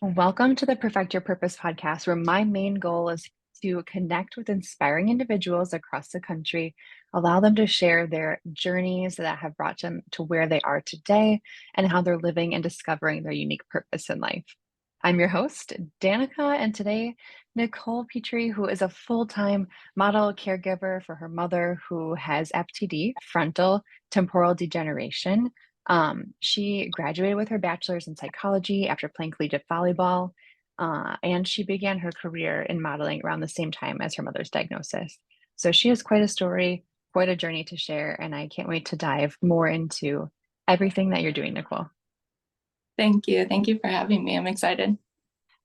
Welcome to the Perfect Your Purpose podcast, where my main goal is to connect with inspiring individuals across the country, allow them to share their journeys that have brought them to where they are today, and how they're living and discovering their unique purpose in life. I'm your host, Danica, and today, Nicole Petrie, who is a full time model caregiver for her mother who has FTD, frontal temporal degeneration. She graduated with her bachelor's in psychology after playing collegiate volleyball, and she began her career in modeling around the same time as her mother's diagnosis. So she has quite a story, quite a journey to share, and I can't wait to dive more into everything that you're doing, Nicole. Thank you. Thank you for having me. I'm excited.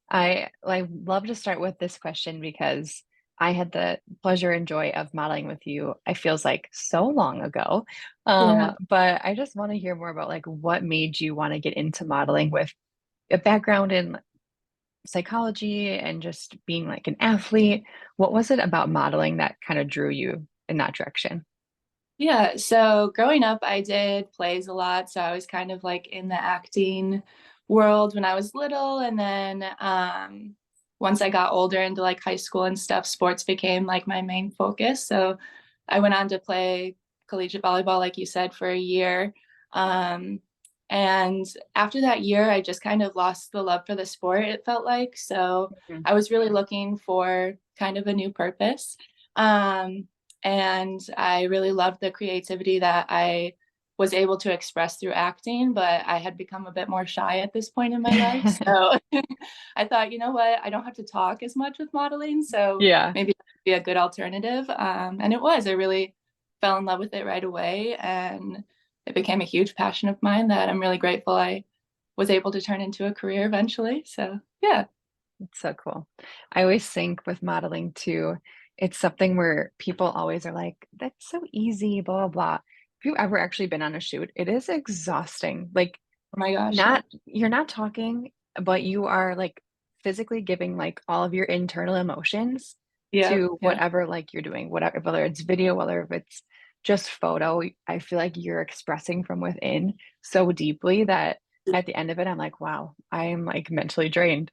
I love to start with this question because I had the pleasure and joy of modeling with you. It feels like so long ago. Yeah. But I just want to hear more about like what made you want to get into modeling with a background in psychology and just being like an athlete. What was it about modeling that kind of drew you in that direction? Yeah. So growing up, I did plays a lot. So I was kind of like in the acting world when I was little. And then once I got older into like high school and stuff, sports became like my main focus. So I went on to play collegiate volleyball, like you said, for a year. Um, and after that year, I just kind of lost the love for the sport, it felt like. So Mhm. I was really looking for kind of a new purpose. Um, and I really loved the creativity that I was able to express through acting, but I had become a bit more shy at this point in my life. So I thought, you know what, I don't have to talk as much with modeling, so Yeah, maybe that would be a good alternative. And it was. I really fell in love with it right away, and it became a huge passion of mine that I'm really grateful I was able to turn into a career eventually. So yeah. it's so cool. I always think with modeling too, it's something where people always are like, that's so easy, blah, blah, blah. If you've ever actually been on a shoot, it is exhausting. Like, Oh my gosh, yeah. not you're not talking, but you are like physically giving like all of your internal emotions Yeah, to yeah. whatever like you're doing, whatever, whether it's video, whether if it's just photo. I feel like you're expressing from within so deeply that at the end of it, I'm like, wow, I am like mentally drained.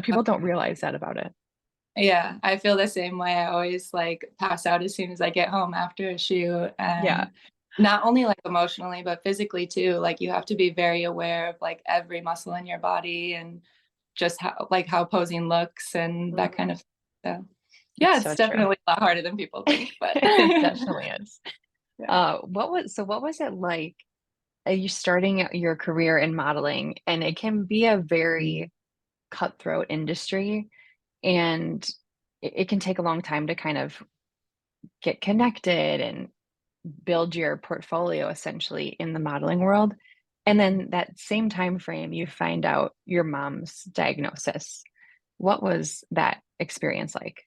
People don't realize that about it. Yeah, I feel the same way. I always like pass out as soon as I get home after a shoot. Yeah. And not only like emotionally, but physically too. Like you have to be very aware of like every muscle in your body and just how posing looks and that kind Mhm. of so It's yeah, so it's true. definitely a lot harder than people think, but It definitely is. yeah. What was it like you starting your career in modeling? And it can be a very cutthroat industry, and it can take a long time to kind of get connected and build your portfolio essentially in the modeling world. And then that same time frame, you find out your mom's diagnosis. What was that experience like?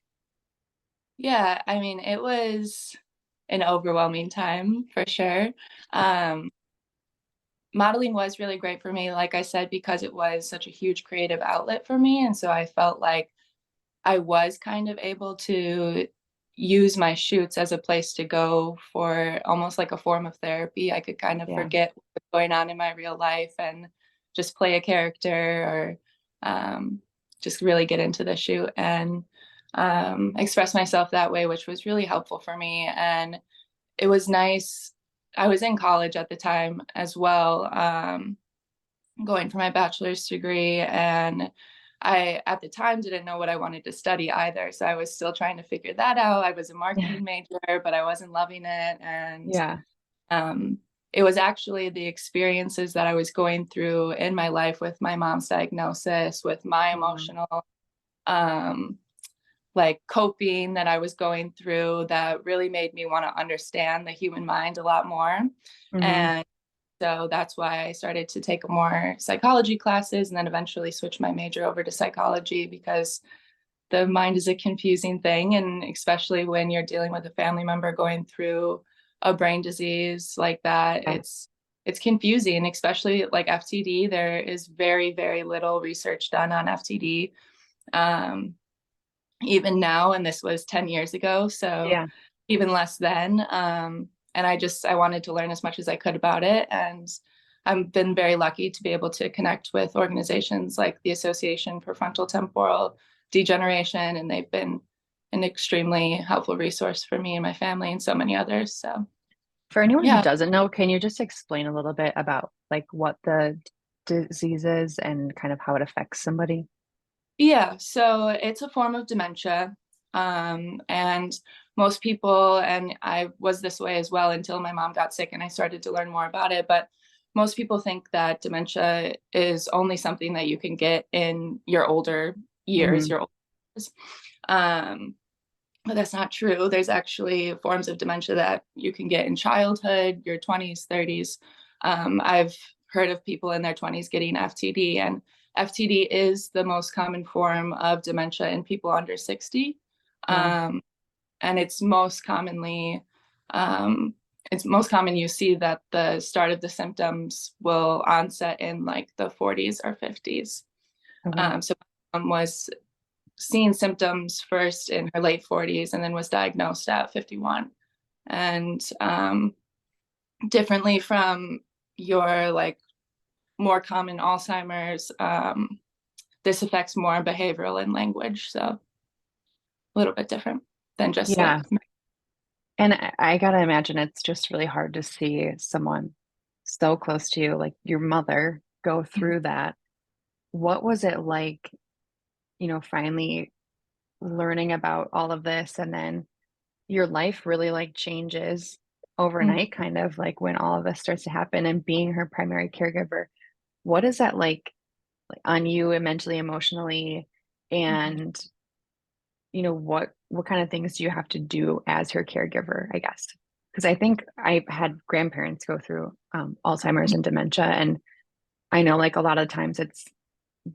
Yeah, I mean, it was an overwhelming time for sure. Um, Modeling was really great for me, like I said, because it was such a huge creative outlet for me. And so I felt like I was kind of able to use my shoots as a place to go for almost like a form of therapy. I could kind of Yeah, forget what's going on in my real life and just play a character or just really get into the shoot and express myself that way, which was really helpful for me. And it was nice. I was in college at the time as well, going for my bachelor's degree. And I, at the time, didn't know what I wanted to study either. So I was still trying to figure that out. I was a yeah, marketing major, but I wasn't loving it. And yeah. um, it was actually the experiences that I was going through in my life with my mom's diagnosis, with my Mm-hmm. emotional um, like coping that I was going through that really made me want to understand the human mind a lot more. Mm-hmm. And so that's why I started to take more psychology classes and then eventually switch my major over to psychology because the mind is a confusing thing. And especially when you're dealing with a family member going through a brain disease like that, Yeah. it's confusing, especially like FTD. There is very, very little research done on FTD. Um, Even now, and this was 10 years ago, so Yeah. even less then. And I wanted to learn as much as I could about it. And I've been very lucky to be able to connect with organizations like the Association for Frontal Temporal Degeneration, and they've been an extremely helpful resource for me and my family and so many others. So For anyone who yeah. doesn't know, can you just explain a little bit about like what the disease is and kind of how it affects somebody? Yeah, so it's a form of dementia. And most people, and I was this way as well until my mom got sick and I started to learn more about it, but most people think that dementia is only something that you can get in your older years, Hmm. your older years. Um, but that's not true. There's actually forms of dementia that you can get in childhood, your 20s, 30s. I've heard of people in their 20s getting FTD, and FTD is the most common form of dementia in people under 60. Wow. Um, and um, it's most common you see that the start of the symptoms will onset in like the 40s or 50s. Okay. So my mom was seeing symptoms first in her late 40s and then was diagnosed at 51. And differently from your like more common Alzheimer's, this affects more behavioral and language. So a little bit different than just Yeah. like, And I gotta imagine it's just really hard to see someone so close to you, like your mother, go through that. What was it like, finally learning about all of this and then your life really like changes overnight, mm-hmm, kind of like when all of this starts to happen and being her primary caregiver? What is that like on you and mentally, emotionally? mm-hmm, And what kind of things do you have to do as her caregiver, I guess? Because I think I had grandparents go through Alzheimer's and dementia, and I know like a lot of times it's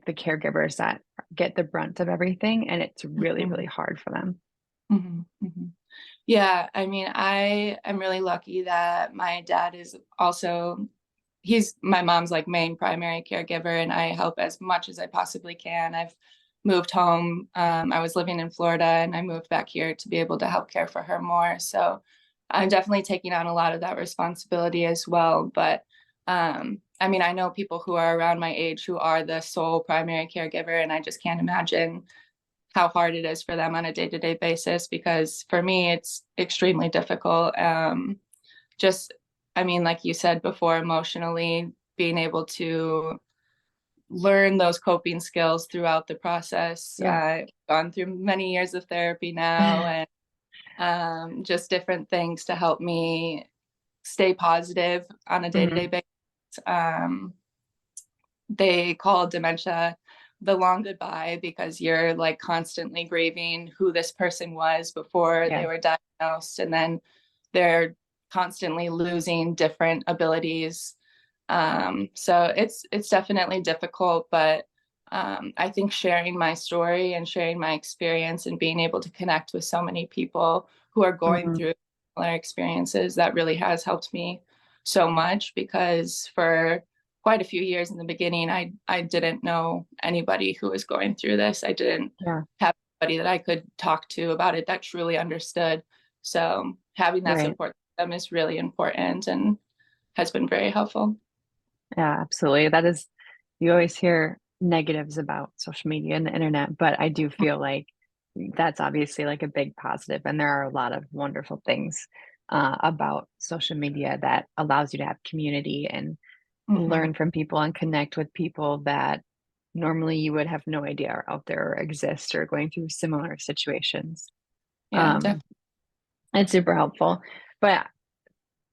the caregivers that get the brunt of everything, and it's really, mm-hmm, really hard for them. mm-hmm, mm-hmm. Yeah, I mean, I am really lucky that my dad is also, he's my mom's like main primary caregiver, and I help as much as I possibly can. I've moved home. I was living in Florida and I moved back here to be able to help care for her more. So I'm definitely taking on a lot of that responsibility as well. But I mean, I know people who are around my age who are the sole primary caregiver, and I just can't imagine how hard it is for them on a day-to-day basis, because for me it's extremely difficult. Just, I mean, like you said before, emotionally being able to learn those coping skills throughout the process. Yeah. I've gone through many years of therapy now, and just different things to help me stay positive on a day-to-day Hmm. basis. um, they call dementia the long goodbye, because you're like constantly grieving who this person was before Yeah. they were diagnosed, and then they're constantly losing different abilities. So it's definitely difficult, but I think sharing my story and sharing my experience and being able to connect with so many people who are going Hmm. through similar experiences, that really has helped me so much, because for quite a few years in the beginning, I didn't know anybody who was going through this. I didn't Yeah. have anybody that I could talk to about it that truly understood. So having that Right. support system is really important and has been very helpful. Yeah, absolutely. You always hear negatives about social media and the internet, but I do feel like that's obviously like a big positive, and there are a lot of wonderful things about social media that allows you to have community and Mm-hmm. learn from people and connect with people that normally you would have no idea are out there or exist or going through similar situations. Yeah, Um, definitely. it's super helpful. But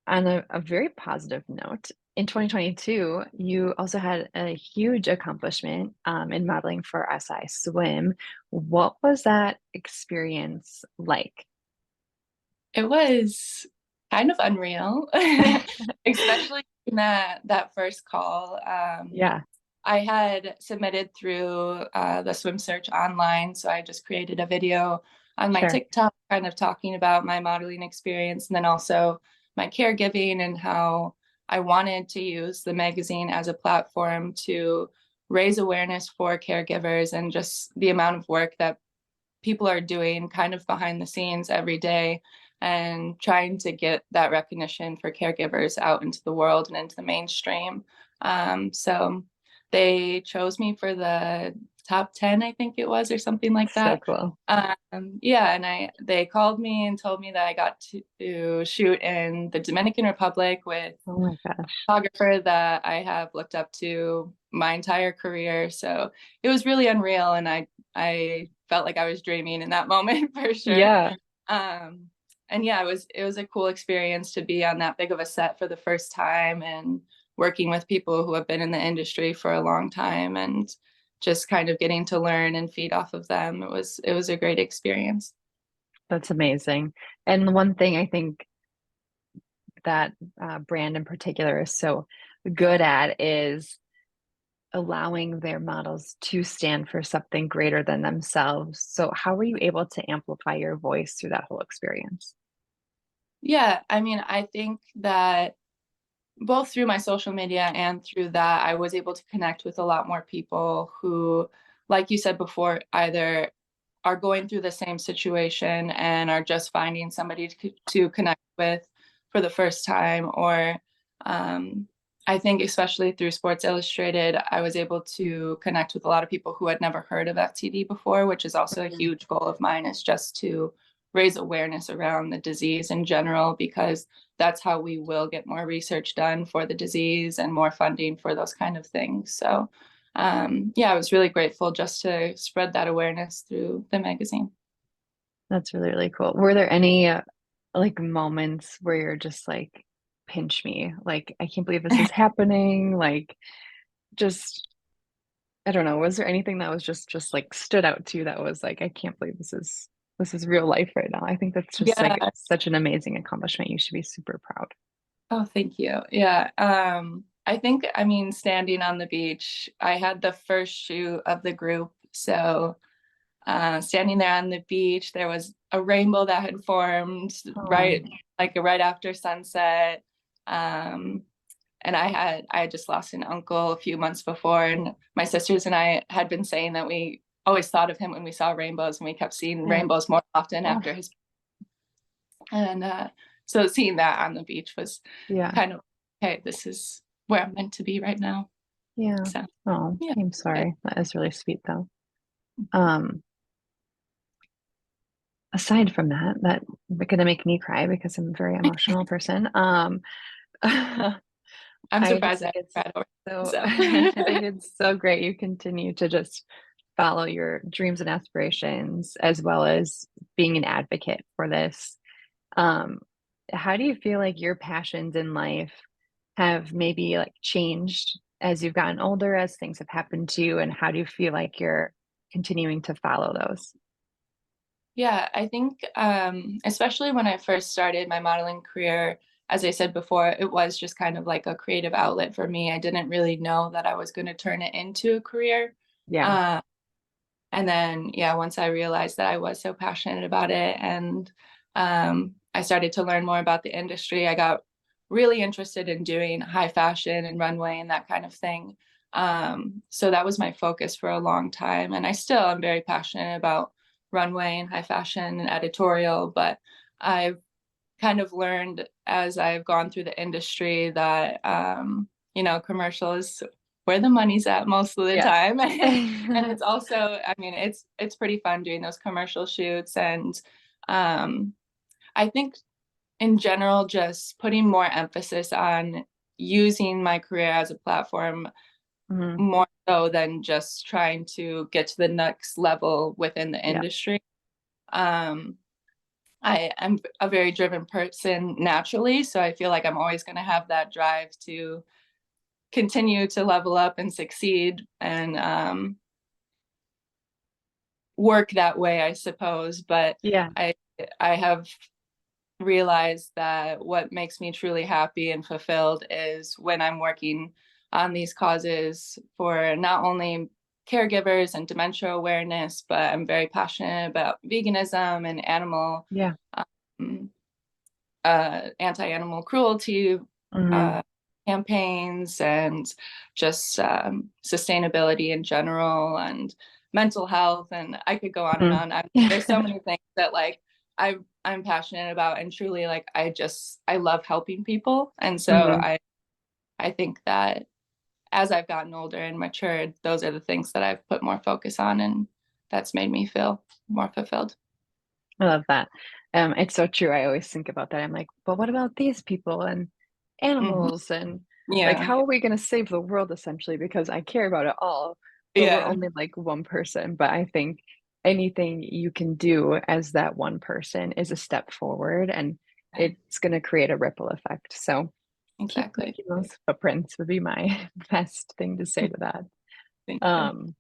on a very positive note, in 2022, you also had a huge accomplishment in modeling for SI Swim. What was that experience like? It was kind of unreal, especially in that first call. Yeah, I had submitted through the swim search online. So I just created a video on my sure. TikTok kind of talking about my modeling experience, and then also my caregiving and how I wanted to use the magazine as a platform to raise awareness for caregivers and just the amount of work that people are doing kind of behind the scenes every day, and trying to get that recognition for caregivers out into the world and into the mainstream. So they chose me for the top 10, I think it was, or something like So that. cool. Yeah, and they called me and told me that I got to shoot in the Dominican Republic with Oh my gosh. a photographer that I have looked up to my entire career. So it was really unreal, and I felt like I was dreaming in that moment for sure. Yeah, Um, and yeah, it was a cool experience to be on that big of a set for the first time and working with people who have been in the industry for a long time and just kind of getting to learn and feed off of them. It was a great experience. that's amazing. And the one thing I think that brand in particular is so good at is allowing their models to stand for something greater than themselves. So, how were you able to amplify your voice through that whole experience? Yeah, I mean, I think that both through my social media and through that, I was able to connect with a lot more people who, like you said before, either are going through the same situation and are just finding somebody to connect with for the first time, or um, I think especially through Sports Illustrated, I was able to connect with a lot of people who had never heard of FTD before, which is also a Mhm. huge goal of mine, is just to raise awareness around the disease in general, because that's how we will get more research done for the disease and more funding for those kind of things. So yeah, I was really grateful just to spread that awareness through the magazine. That's really, really cool. Were there any like moments where you're just like, pinch me? Like, I can't believe this is happening. Like, just I don't know. Was there anything that was just like stood out to you that was like, I can't believe this is real life right now. I think that's just like Yeah. such an amazing accomplishment. You should be super proud. Oh, thank you. Yeah. I think, I mean, standing on the beach, I had the first shoot of the group. So standing there on the beach, there was a rainbow that had formed Oh, right, like right after sunset. Um, and I had just lost an uncle a few months before, and my sisters and I had been saying that we always thought of him when we saw rainbows, and we kept seeing yeah. rainbows more often Oh, after his. And so seeing that on the beach was yeah. kind of, okay, this is where I'm meant to be right now. Yeah. So Oh, yeah. I'm sorry. That is really sweet though. Um, aside from that, that's gonna make me cry because I'm a very emotional person. I'm I just surprised think I it's cried over so it, I so. think it's so great you continue to just follow your dreams and aspirations as well as being an advocate for this. Um, how do you feel like your passions in life have maybe like changed as you've gotten older, as things have happened to you, and how do you feel like you're continuing to follow those? Yeah, I think especially when I first started my modeling career, as I said before, it was just kind of like a creative outlet for me. I didn't really know that I was going to turn it into a career. Yeah, Uh, and then, yeah, once I realized that I was so passionate about it, and I started to learn more about the industry, I got really interested in doing high fashion and runway and that kind of thing. So that was my focus for a long time. And I still am very passionate about runway and high fashion and editorial, but I've kind of learned as I've gone through the industry that commercial is where the money's at most of the yeah. time. And it's also, I mean, it's pretty fun doing those commercial shoots. And um I think in general, just putting more emphasis on using my career as a platform Mhm. more so than just trying to get to the next level within the Yeah, industry. um I am a very driven person naturally, so I feel like I'm always going to have that drive to continue to level up and succeed, and work that way, I suppose. But yeah, I I have realized that what makes me truly happy and fulfilled is when I'm working on these causes for not only caregivers and dementia awareness, but I'm very passionate about veganism and animal yeah. um, anti-animal cruelty Mhm. uh, campaigns, and just sustainability in general, and mental health, and I could go on and Mhm. on. There's so many things that like I'm passionate about, and truly like I love helping people, and so Mhm. I think that as I've gotten older and matured, those are the things that I've put more focus on, and that's made me feel more fulfilled. I love that. It's so true. I always think about that. I'm like, but what about these people and Hmm. animals and like Yeah. how are we going to save the world essentially? Because I care about it all, but we're Yeah. only like one person. But I think anything you can do as that one person is a step forward and it's going to create a ripple effect. So keep Exactly. making those footprints would be my best thing to say to that. Thank you. Um,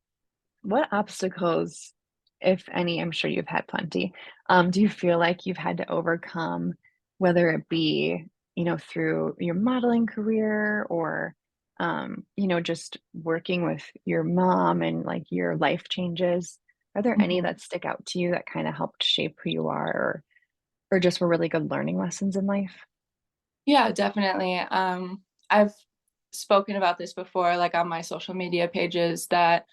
what obstacles, if any, I'm sure you've had plenty, do you feel like you've had to overcome, whether it be, through your modeling career or, just working with your mom and like your life changes? Are there any Mhm. that stick out to you that kind of helped shape who you are or just were really good learning lessons in life? Yeah, definitely. I've spoken about this before, like on my social media pages, that,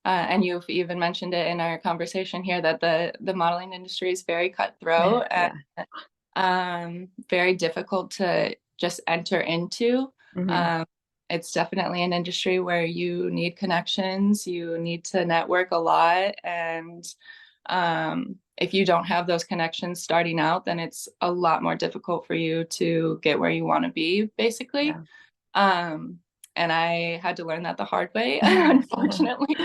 and you've even mentioned it in our conversation here, that the modeling industry is very cutthroat and Yeah. very difficult to just enter into. Hmm. Um, it's definitely an industry where you need connections, you need to network a lot, and if you don't have those connections starting out, then it's a lot more difficult for you to get where you want to be, basically. Yeah. Um, and I had to learn that the hard way, unfortunately.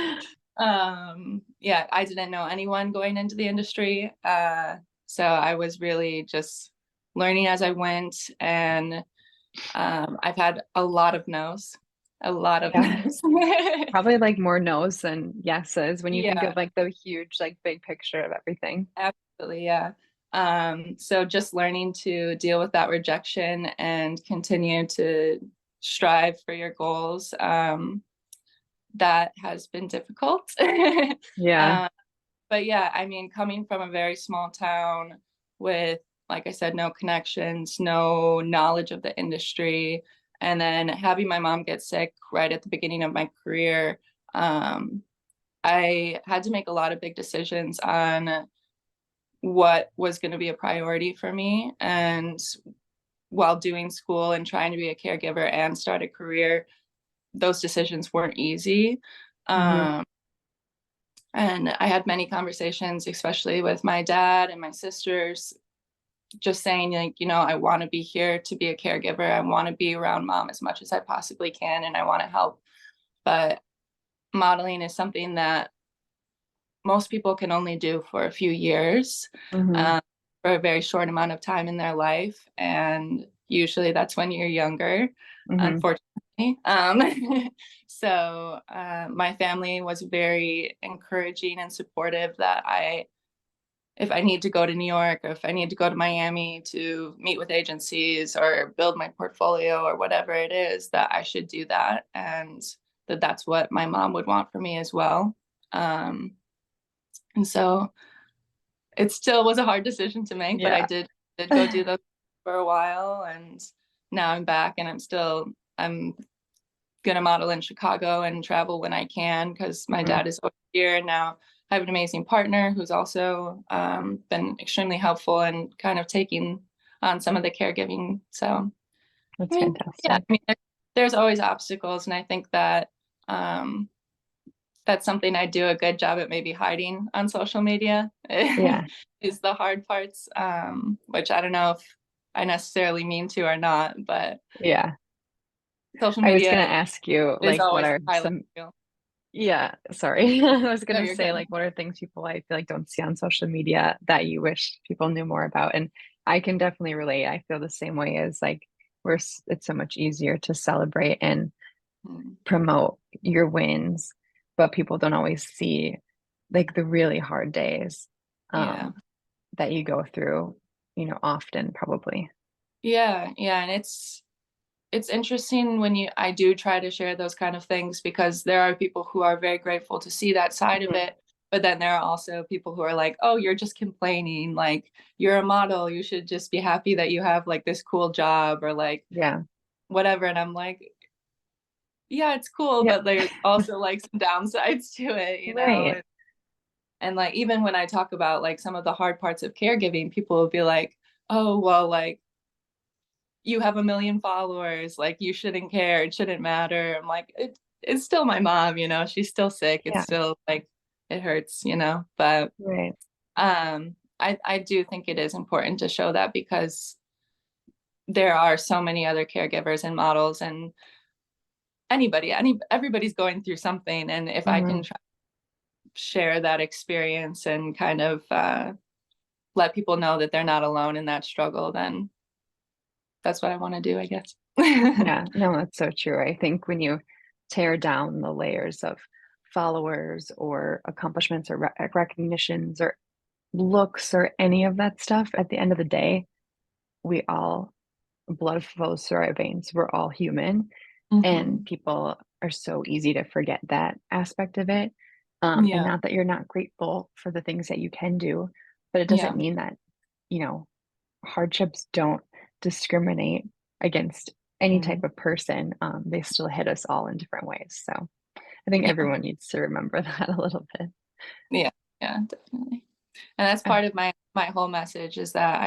Yeah, I didn't know anyone going into the industry. So I was really just learning as I went. And I've had a lot of no's, a lot of Yeah. no's. Probably, like, more no's than yeses when you think Yeah, of, like, the huge, like, big picture of everything. absolutely. Yeah. So just learning to deal with that rejection and continue to strive for your goals. That has been difficult. Yeah. uh, but yeah, I mean, coming from a very small town with, like I said, no connections, no knowledge of the industry, and then having my mom get sick right at the beginning of my career, um, I had to make a lot of big decisions on what was going to be a priority for me. And while doing school and trying to be a caregiver and start a career, those decisions weren't easy. Mhm. Um, and I had many conversations, especially with my dad and my sisters, just saying, like, I want to be here to be a caregiver. I want to be around mom as much as I possibly can, and I want to help. But modeling is something that most people can only do for a few years, Mhm. um, for a very short amount of time in their life. And usually that's when you're younger, Mhm. unfortunately. So my family was very encouraging and supportive that if I need to go to New York or if I need to go to Miami to meet with agencies or build my portfolio or whatever it is, that I should do that. And that's what my mom would want for me as well. Um, and so it still was a hard decision to make, but I Yeah. did go do those for a while, and now I'm back and I'm gonna model in Chicago and travel when I can because my Mhm. dad is over here. And now I have an amazing partner who's also been extremely helpful and kind of taking on some of the caregiving. So I That's mean, yeah, fantastic. I mean, there's always obstacles, and I think that um, that's something I do a good job at maybe hiding on social media Yeah. is the hard parts, which I don't know if I necessarily mean to or not, but Yeah. social I was gonna media ask you, is like, what always a are highlight some reel. Yeah, sorry. I was No, gonna you're say, good. like, what are things people I feel like don't see on social media that you wish people knew more about? And I can definitely relate. I feel the same way as like it's so much easier to celebrate and Mm, promote your wins, but people don't always see like the really hard days yeah. um that you go through, often probably. Yeah, yeah, and it's interesting when I do try to share those kind of things because there are people who are very grateful to see that side of Mhm. it. But then there are also people who are like, oh, you're just complaining. Like, you're a model. You should just be happy that you have like this cool job or like Yeah. whatever. And I'm like, yeah, it's cool, Yep. but there's also like some downsides to it, Right. and like even when I talk about like some of the hard parts of caregiving, people will be like, oh, well, like you have 1 million followers, like you shouldn't care, it shouldn't matter. I'm like, it's still my mom, she's still sick. It's Yeah, still like it hurts. But right. I do think it is important to show that because there are so many other caregivers and models and everybody's going through something. And if I Hmm. can try to share that experience and kind of let people know that they're not alone in that struggle, then that's what I want to do, I guess. Yeah, no, that's so true. I think when you tear down the layers of followers or accomplishments or recognitions or looks or any of that stuff, at the end of the day, we all blood flows through our veins. We're all human, and Hmm. people are so easy to forget that aspect of it. And Yeah. not that you're not grateful for the things that you can do, but it doesn't Yeah. mean that, you know, hardships don't discriminate against any type Mm. of person. They still hit us all in different ways. So I think Yeah. everyone needs to remember that a little bit. Yeah. Yeah, definitely. And that's Uh, part of my whole message is that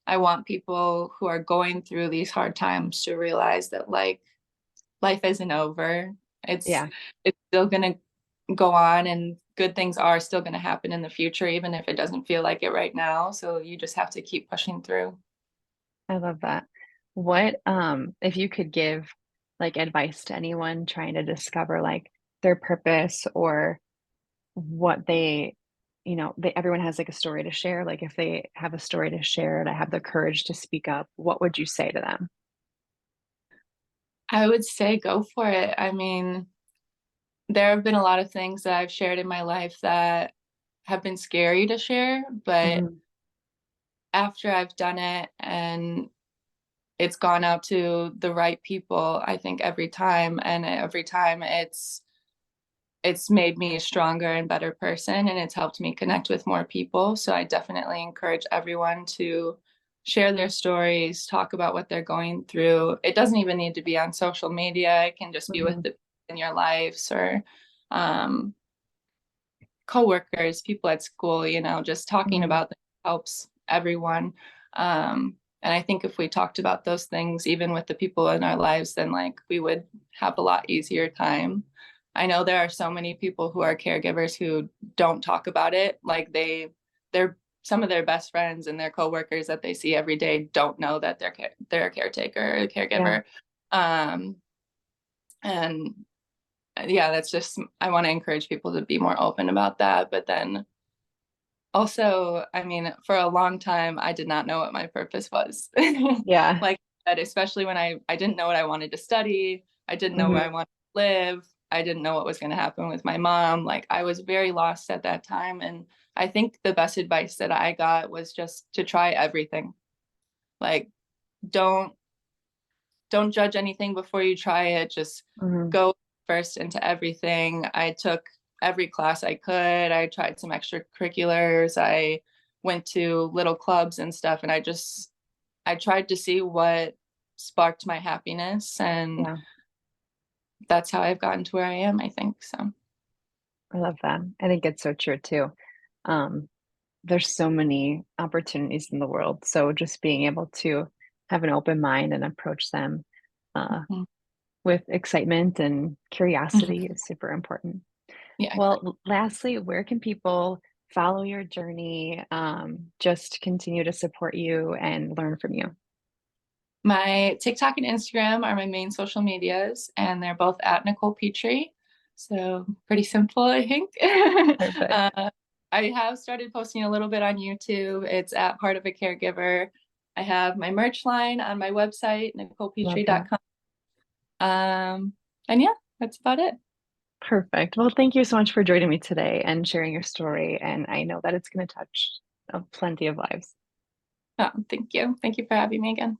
I want people who are going through these hard times to realize that like life isn't over. It's yeah, it's still gonna go on and good things are still gonna happen in the future, even if it doesn't feel like it right now. So you just have to keep pushing through. I love that. What, if you could give like advice to anyone trying to discover like their purpose or what they, everyone has like a story to share. Like if they have a story to share to have the courage to speak up, what would you say to them? I would say go for it. I mean, there have been a lot of things that I've shared in my life that have been scary to share, but Mhm, after I've done it and it's gone out to the right people, I think every time it's made me a stronger and better person and it's helped me connect with more people. So I definitely encourage everyone to share their stories, talk about what they're going through. It doesn't even need to be on social media. It can just be with mhm, the people in your lives or um, coworkers, people at school, just talking mhm. about them helps everyone. And I think if we talked about those things, even with the people in our lives, then like we would have a lot easier time. I know there are so many people who are caregivers who don't talk about it. Like they're some of their best friends and their coworkers that they see every day don't know that they're a caretaker or a Yeah, caregiver. Um, and yeah, that's just I want to encourage people to be more open about that. But then also, I mean, for a long time, I did not know what my purpose was. yeah, Like I said, especially when I didn't know what I wanted to study, I didn't know where I mhm, wanted to live, I didn't know what was going to happen with my mom. Like I was very lost at that time. And I think the best advice that I got was just to try everything. Like don't don't judge anything before you try it. Just mhm. go first into everything. I took every class I could. I tried some extracurriculars. I went to little clubs and stuff. And I tried to see what sparked my happiness. And Yeah, that's how I've gotten to where I am, I think. So, I love that. I think it's so true too. Um, there's so many opportunities in the world. So just being able to have an open mind and approach them uh, mhm, with excitement and mhm. curiosity is super important. Yeah, Well, exactly. lastly, where can people follow your journey, just continue to support you and learn from you? My TikTok and Instagram are my main social medias, and they're both at Nicole Petrie. So pretty simple, I think. Perfect. uh, I have started posting a little bit on YouTube. It's at Part of a Caregiver. I have my merch line on my website, Love that. nicolepetrie.com. And yeah, that's about it. Perfect. Well, thank you so much for joining me today and sharing your story. And I know that it's going to touch plenty of lives. Oh, thank you. Thank you for having me again.